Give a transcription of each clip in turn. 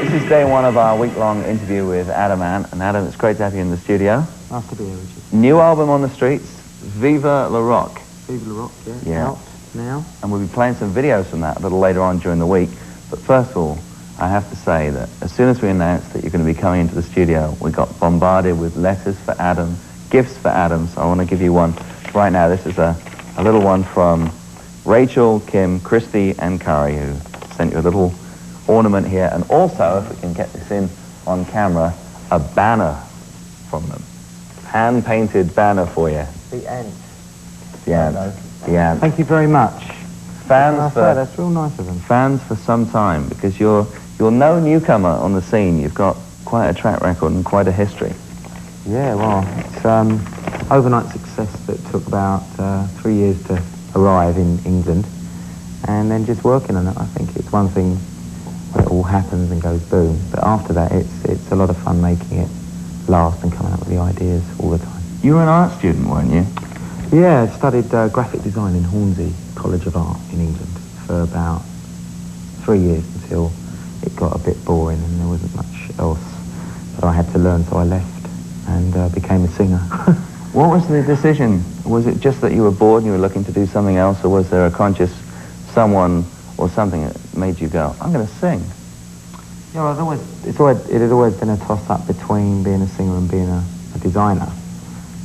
This is day one of our week-long interview with Adam Ant. And Adam, it's great to have you in the studio. Nice to be here, Richard. New album on the streets, Viva La Rock. Viva La Rock, yeah. Out now. And we'll be playing some videos from that a little later on during the week. But first of all, I have to say that as soon as we announced that you're going to be coming into the studio, we got bombarded with letters for Adam, gifts for Adam. So I want to give you one right now. This is a little one from Rachel, Kim, Christy, and Kari, who sent you a little ornament here. And also, if we can get this in on camera, a banner from them. Hand-painted banner for you. The Ant. The Ant. The Ant. Thank you very much. Fans for... That's real nice of them. Fans for some time, because you're no newcomer on the scene. You've got quite a track record and quite a history. Yeah, well, it's overnight success that took about 3 years to arrive in England, and then just working on it. I think it's one thing when it all happens and goes boom, but after that it's a lot of fun making it last and coming up with the ideas all the time. You were an art student, weren't you? Yeah, I studied graphic design in Hornsey College of Art in England for about 3 years until it got a bit boring and there wasn't much else that I had to learn, so I left and became a singer. What was the decision? Was it just that you were bored and you were looking to do something else, or was there a conscious someone or something that made you go, I'm going to sing? Yeah, well, it had always been a toss-up between being a singer and being a designer.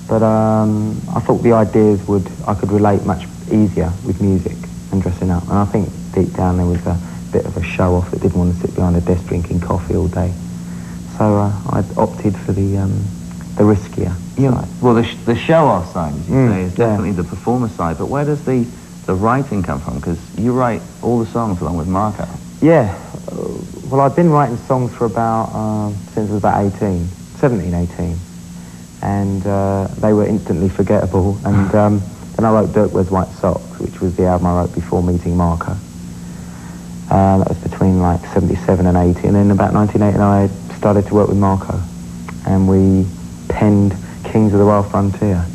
But I thought the ideas I could relate much easier with music and dressing up. And I think deep down there was a bit of a show-off that didn't want to sit behind a desk drinking coffee all day. So I opted for the riskier side. Well, the show-off side, as you say, is definitely the performer side. But where does the writing come from? Because you write all the songs along with Marco. Yeah. Well, I've been writing songs for about, since I was about 17, 18. And they were instantly forgettable. And then I wrote Dirk Wears White Socks, which was the album I wrote before meeting Marco. That was between like 77 and 80. And then about 1989, I started to work with Marco. And we penned Kings of the Wild Frontier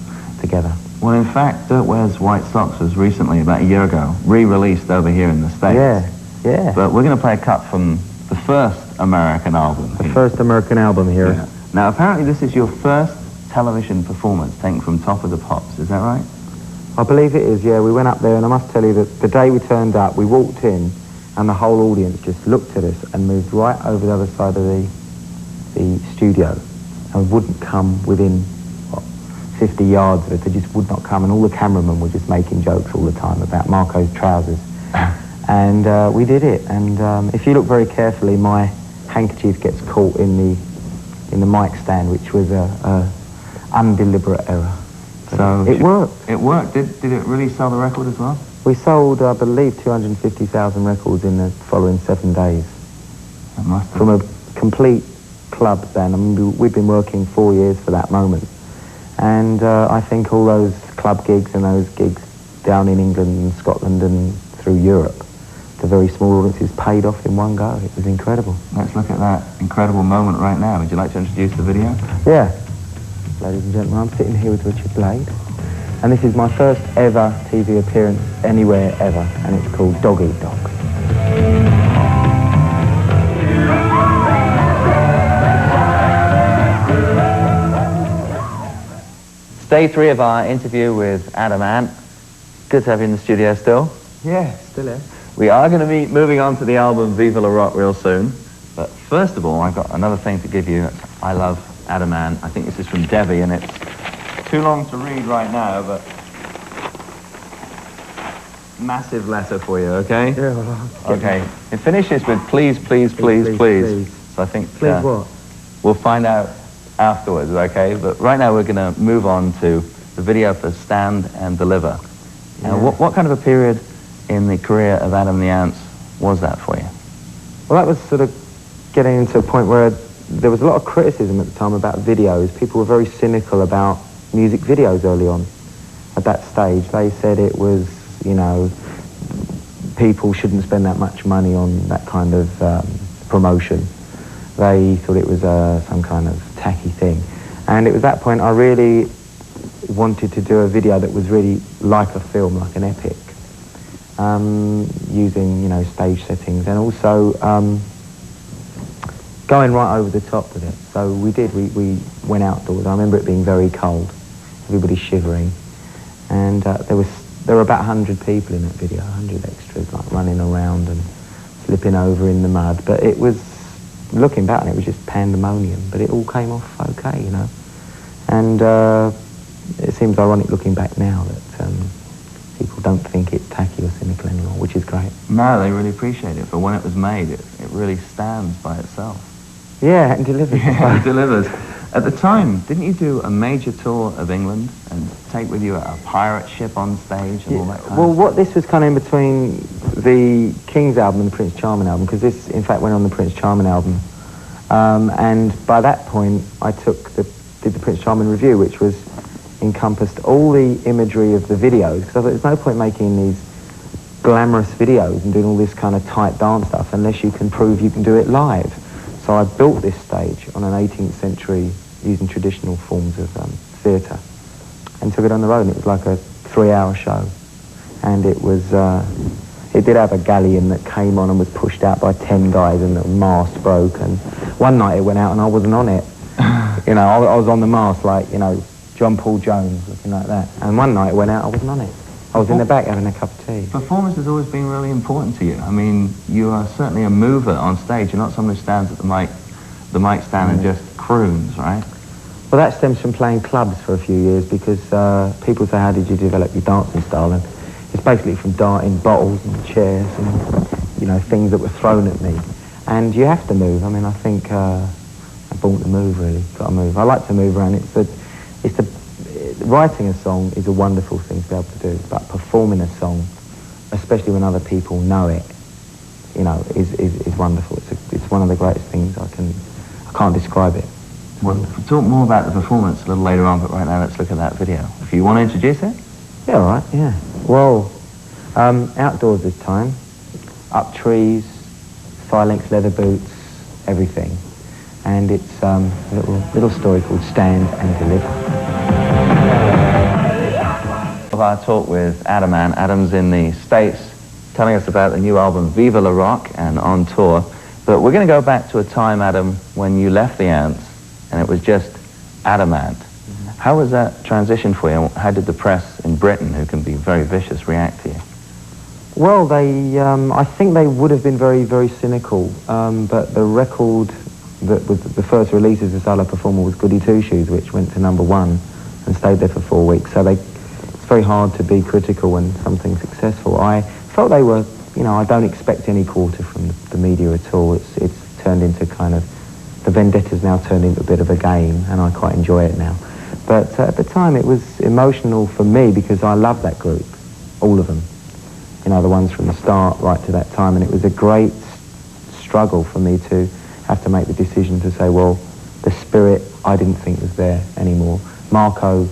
together. Well, in fact, Dirk Wears White Socks was recently, about a year ago, re-released over here in the States. Yeah. But we're going to play a cut from the first American album. The first American album here. Yeah. Now, apparently this is your first television performance taken from Top of the Pops, is that right? I believe it is, yeah. We went up there, and I must tell you that the day we turned up, we walked in, and the whole audience just looked at us and moved right over the other side of the studio and wouldn't come within 50 yards of it. They just would not come, and all the cameramen were just making jokes all the time about Marco's trousers. And we did it, and if you look very carefully, my handkerchief gets caught in the mic stand, which was a undeliberate error. So it worked. It worked. Did it really sell the record as well? We sold, I believe, 250,000 records in the following 7 days. That must have. From a complete club band. I mean, we've been working 4 years for that moment. And I think all those club gigs and those gigs down in England and Scotland and through Europe, the very small audiences paid off in one go. It was incredible. Let's look at that incredible moment right now. Would you like to introduce the video? Yeah. Ladies and gentlemen, I'm sitting here with Richard Blade, and this is my first ever TV appearance anywhere ever, and it's called Dog Eat Dog. Day 3 of our interview with Adam Ant. Good to have you in the studio still. Yeah, still here. We are going to be moving on to the album Viva La Rock real soon. But first of all, I've got another thing to give you. I love Adam Ant. I think this is from Debbie, and it's too long to read right now, but massive letter for you, okay? Yeah, well, okay. It finishes with please, please, please, please. So I think please what? We'll find out afterwards, okay? But right now we're going to move on to the video for Stand and Deliver. Yeah. What kind of a period in the career of Adam the Ants was that for you? Well, that was sort of getting into a point where there was a lot of criticism at the time about videos. People were very cynical about music videos early on. At that stage, they said it was, you know, people shouldn't spend that much money on that kind of promotion. They thought it was some kind of tacky thing. And it was that point I really wanted to do a video that was really like a film, like an epic. using, you know, stage settings, and also going right over the top with it. So we went outdoors. I remember it being very cold, everybody shivering, and there were about 100 people in that video, 100 extras, like running around and slipping over in the mud. But it was, looking back on it, was just pandemonium, but it all came off okay, you know. And it seems ironic looking back now that people don't think it's tacky or cynical anymore, which is great. No, they really appreciate it, but when it was made, it really stands by itself. Yeah, and delivers. Yeah, it delivers. At the time, didn't you do a major tour of England and take with you a pirate ship on stage and all that kind of stuff? This was kind of in between the King's album and the Prince Charming album, because this, in fact, went on the Prince Charming album. And by that point, I did the Prince Charming review, which encompassed all the imagery of the videos, because I thought there's no point making these glamorous videos and doing all this kind of tight dance stuff unless you can prove you can do it live. So I built this stage on an 18th century, using traditional forms of theatre, and took it on the road, and it was like a 3-hour show. And it was, it did have a galleon that came on and was pushed out by 10 guys, and the mast broke, and one night it went out and I wasn't on it. You know, I was on the mast like, you know, John Paul Jones, looking like that. And one night it went out, I wasn't on it. I was in the back having a cup of tea. Performance has always been really important to you. I mean, you are certainly a mover on stage. You're not someone who stands at the mic stand and just croons, right? Well, that stems from playing clubs for a few years, because people say, how did you develop your dancing style? And it's basically from darting bottles and chairs and, you know, things that were thrown at me. And you have to move. I mean, I think I'm born to move, really. Got to move. I like to move around. Writing a song is a wonderful thing to be able to do, but performing a song, especially when other people know it, you know, is wonderful. It's one of the greatest things I can't describe it. Well, we'll talk more about the performance a little later on, but right now let's look at that video. If you want to introduce it? Yeah, all right, yeah. Well, outdoors this time, up trees, thigh-length leather boots, everything. And it's a little story called Stand and Deliver. Our talk with Adam Ant. Adam's in the States telling us about the new album Viva La Rock and on tour. But we're going to go back to a time, Adam, when you left the Ants and it was just Adam Ant. How was that transition for you? How did the press in Britain, who can be very vicious, react to you? Well, I think they would have been very, very cynical. But the record that was the first release as a solo performer was Goody Two Shoes, which went to #1 and stayed there for 4 weeks. So it's very hard to be critical when something's successful. I felt they were, you know, I don't expect any quarter from the media at all. It's turned into kind of, the vendetta's now turned into a bit of a game, and I quite enjoy it now. But at the time it was emotional for me because I love that group, all of them. You know, the ones from the start right to that time, and it was a great struggle for me to have to make the decision to say, well, the spirit I didn't think was there anymore. Marco,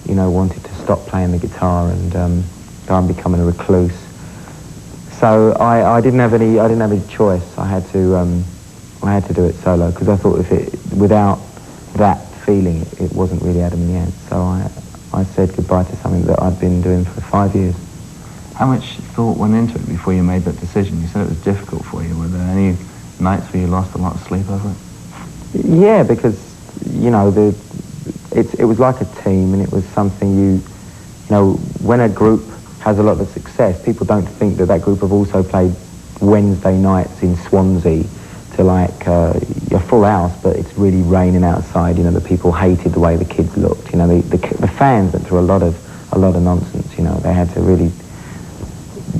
you know, wanted to stop playing the guitar, and I'm becoming a recluse. So I didn't have any choice. I had to do it solo, because I thought without that feeling, it wasn't really Adam in the Ants. So I said goodbye to something that I'd been doing for 5 years. How much thought went into it before you made that decision? You said it was difficult for you. Were there any nights where you lost a lot of sleep over it? Yeah, because, you know, it was like a team, and it was something you know, when a group has a lot of success, people don't think that group have also played Wednesday nights in Swansea to like a full house, but it's really raining outside. You know, the people hated the way the kids looked. You know, the fans went through a lot of nonsense. You know, they had to really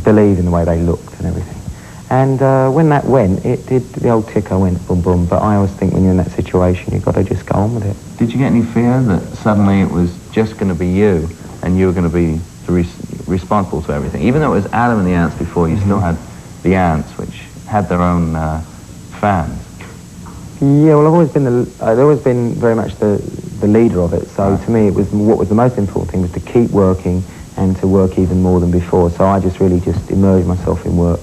believe in the way they looked and everything. And when that went, it did, the old ticker went boom boom. But I always think when you're in that situation, you've got to just go on with it. Did you get any fear that suddenly it was just going to be you, and you were going to be responsible to everything? Even though it was Adam and the Ants before, you still had the Ants, which had their own fans. Yeah, well, I've always been very much the leader of it. So to me, what was the most important thing was to keep working and to work even more than before. So I just immersed myself in work,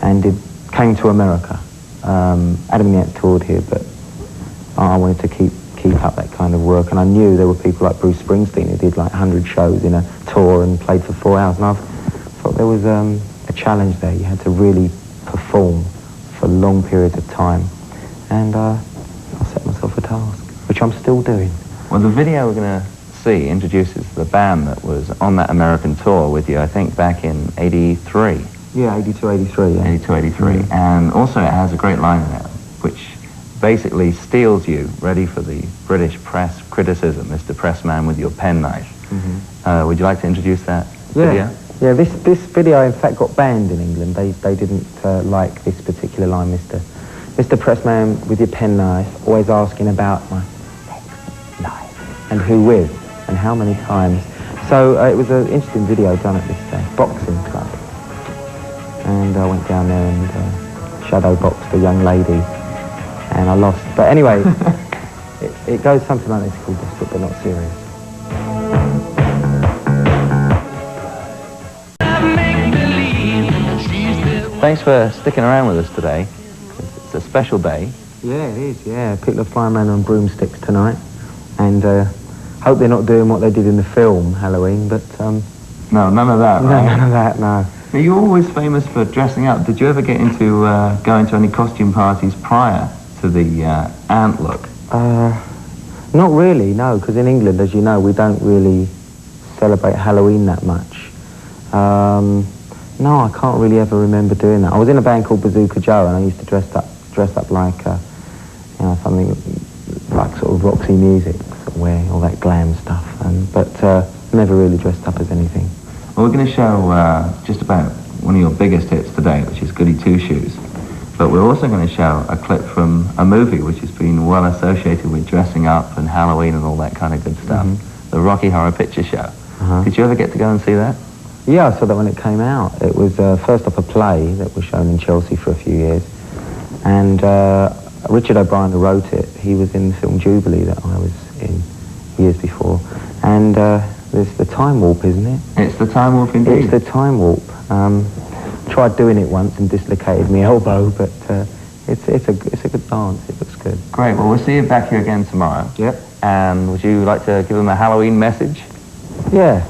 and it came to America. Adam and the Ants toured here, but I wanted to keep up that kind of work, and I knew there were people like Bruce Springsteen who did like 100 shows in a tour and played for 4 hours, and I thought there was a challenge there. You had to really perform for long periods of time. And I set myself a task, which I'm still doing. Well, the video we're going to see introduces the band that was on that American tour with you, I think, back in 83. Yeah, 82, 83, yeah. 82, 83. Mm. And also it has a great line in it, which basically steals you, ready for the British press criticism, Mr. Pressman with your penknife. Mm-hmm. Would you like to introduce that video? Yeah, this video in fact got banned in England. They didn't like this particular line, Mr. Pressman with your penknife, always asking about my knife and who with and how many times. So it was an interesting video done at this boxing club. And I went down there and shadow boxed a young lady, and I lost. But anyway, it goes something like this, called Desperate But Not Serious. Thanks for sticking around with us today. It's a special day. Yeah, it is, yeah. People are flying around on broomsticks tonight, and hope they're not doing what they did in the film, Halloween, but... No, none of that, right? No, none of that, no. Are you always famous for dressing up? Did you ever get into going to any costume parties prior to the ant look? Not really, no, because in England, as you know, we don't really celebrate Halloween that much. No, I can't really ever remember doing that. I was in a band called Bazooka Joe, and I used to dress up like, you know, something like sort of Roxy Music, sort of wear all that glam stuff, but never really dressed up as anything. Well, we're going to show just about one of your biggest hits today, which is Goody Two Shoes. But we're also going to show a clip from a movie which has been well associated with dressing up and Halloween and all that kind of good stuff. Mm-hmm. The Rocky Horror Picture Show. Uh-huh. Did you ever get to go and see that? Yeah, I saw that when it came out. It was first off a play that was shown in Chelsea for a few years. And Richard O'Brien, who wrote it, he was in the film Jubilee that I was in years before. And there's the Time Warp, isn't it? It's the Time Warp indeed. It's the Time Warp. Tried doing it once and dislocated my elbow, but it's a good dance. It looks good. Great. Well, we'll see you back here again tomorrow. Yep. And would you like to give them a Halloween message? Yeah.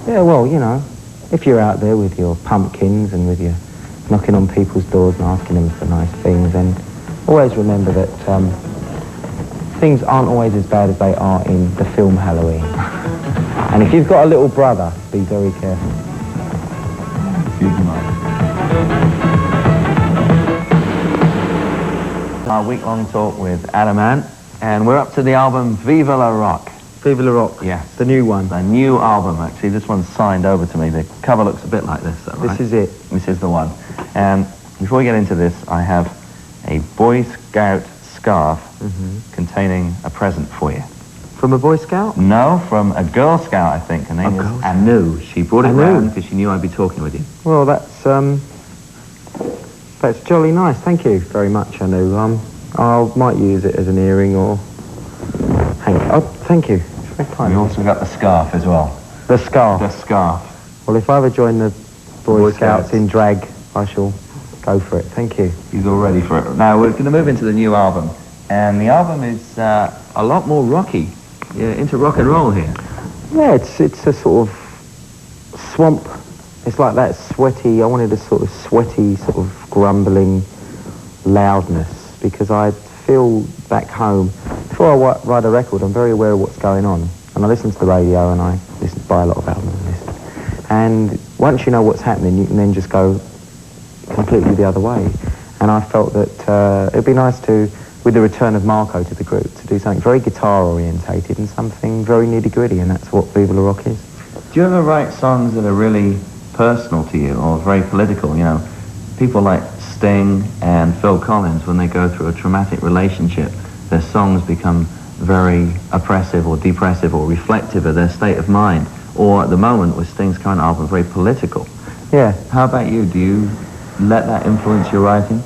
Yeah, well, you know, if you're out there with your pumpkins and with your knocking on people's doors and asking them for nice things, and always remember that things aren't always as bad as they are in the film Halloween. And if you've got a little brother, be very careful. Our week-long talk with Adam Ant, and we're up to the album Viva La Rock. Viva La Rock. Yeah. The new one. The new album, actually. This one's signed over to me. The cover looks a bit like this, though, right? This is it. This is the one. And before we get into this, I have a Boy Scout scarf containing a present for you. From a Boy Scout? No, from a Girl Scout, I think. Her name is Anu. She brought it round because she knew I'd be talking with you. Well, that's jolly nice. Thank you very much, Anu. I might use it as an earring or hang it. Oh, thank you. It's very kind. We also got the scarf as well. The scarf? The scarf. Well, if I ever join the Boy Scouts in drag, I shall go for it. Thank you. He's all ready for it. Now, we're going to move into the new album. And the album is a lot more rocky. You're into rock and roll here. Yeah, it's a sort of swamp. It's like that sweaty, I wanted a sort of sweaty, sort of grumbling loudness, because I feel back home, before I write a record, I'm very aware of what's going on. And I listen to the radio and I buy a lot of albums. And once you know what's happening, you can then just go completely the other way. And I felt that it'd be nice to, with the return of Marco to the group, to do something very guitar-orientated and something very nitty-gritty, and that's what Viva La Rock is. Do you ever write songs that are really personal to you or very political? You know, people like Sting and Phil Collins, when they go through a traumatic relationship, their songs become very oppressive or depressive or reflective of their state of mind. Or at the moment, with Sting's current album, very political. Yeah. How about you? Do you let that influence your writing?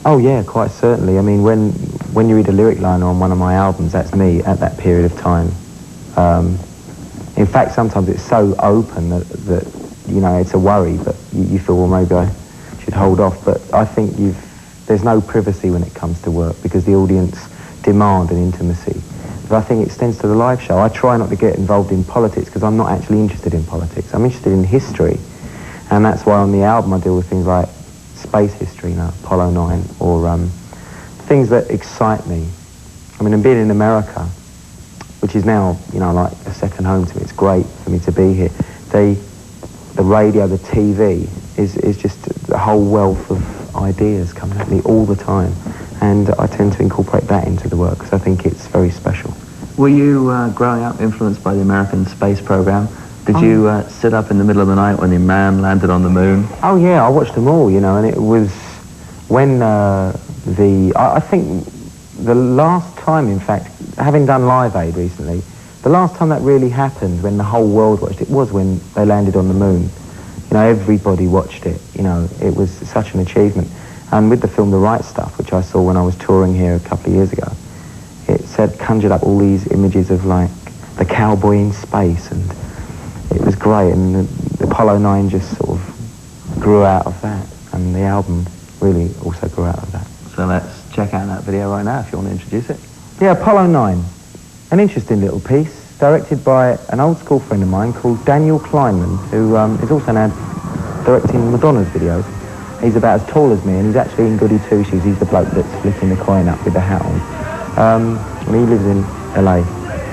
Oh yeah, quite certainly. I mean, when you read a lyric line on one of my albums, that's me at that period of time. In fact, sometimes it's so open that you know, it's a worry, but you feel, well, maybe I should hold off. But I think there's no privacy when it comes to work, because the audience demand an intimacy. But I think it extends to the live show. I try not to get involved in politics because I'm not actually interested in politics. I'm interested in history. And that's why on the album I deal with things like space history, you know, Apollo 9, or things that excite me. I mean, and being in America, which is now, you know, like a second home to me, it's great for me to be here. The radio, the TV is just a whole wealth of ideas coming at me all the time. And I tend to incorporate that into the work because I think it's very special. Were you, growing up, influenced by the American space program? Did you sit up in the middle of the night when the man landed on the moon? Oh yeah, I watched them all, you know, and it was when I think the last time, in fact, having done Live Aid recently, the last time that really happened, when the whole world watched it, was when they landed on the moon. You know, everybody watched it, you know, it was such an achievement. And with the film The Right Stuff, which I saw when I was touring here a couple of years ago, it conjured up all these images of, like, the cowboy in space, and it was great, and the Apollo 9 just sort of grew out of that, and the album really also grew out of that. So let's check out that video right now if you want to introduce it. Yeah, Apollo 9, an interesting little piece, directed by an old school friend of mine called Daniel Kleinman, who is also now directing Madonna's videos. He's about as tall as me, and he's actually in goody two-shoes. He's the bloke that's flicking the coin up with the hat on. And he lives in LA,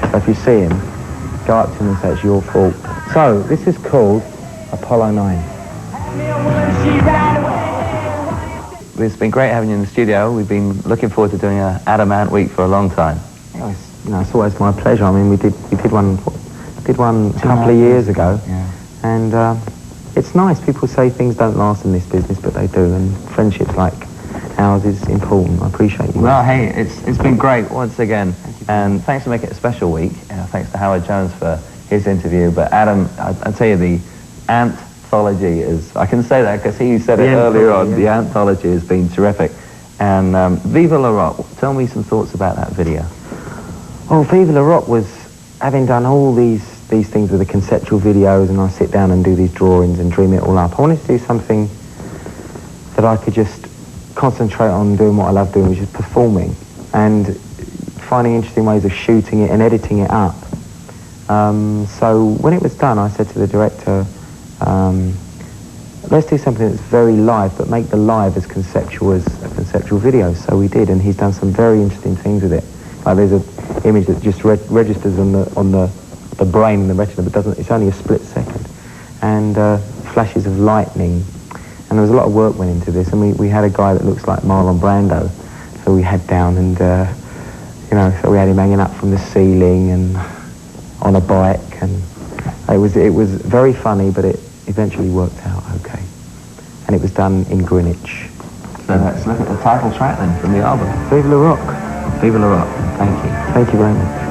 so if you see him, go up to him and say it's your fault. So, this is called Apollo 9. It's been great having you in the studio. We've been looking forward to doing a Adam Ant week for a long time. It's always my pleasure. I mean, we did one a couple of years ago, and it's nice. People say things don't last in this business, but they do, and friendships like ours is important. I appreciate you. Well, hey, it's been great once again, and thanks for making it a special week. Thanks to Howard Jones for his interview. But Adam, I'll tell you, the anthology is, I can say that because he said it earlier on, the anthology has been terrific. And Viva La Rock, tell me some thoughts about that video. Well, Viva La Rock was, having done all these things with the conceptual videos, and I sit down and do these drawings and dream it all up. I wanted to do something that I could just concentrate on doing what I love doing, which is performing, and finding interesting ways of shooting it and editing it up. So when it was done, I said to the director, let's do something that's very live, but make the live as conceptual as a conceptual video. So we did, and he's done some very interesting things with it. Like there's an image that just registers on the brain and the retina, but doesn't. It's only a split second, and flashes of lightning. And there was a lot of work went into this, and we had a guy that looks like Marlon Brando, so we had down, and you know, so we had him hanging up from the ceiling and on a bike, and it was very funny, but it eventually worked out okay. And it was done in Greenwich. So let's look at the title track then from the album. Viva La Rock. Viva La Rock. Thank you. Thank you very much.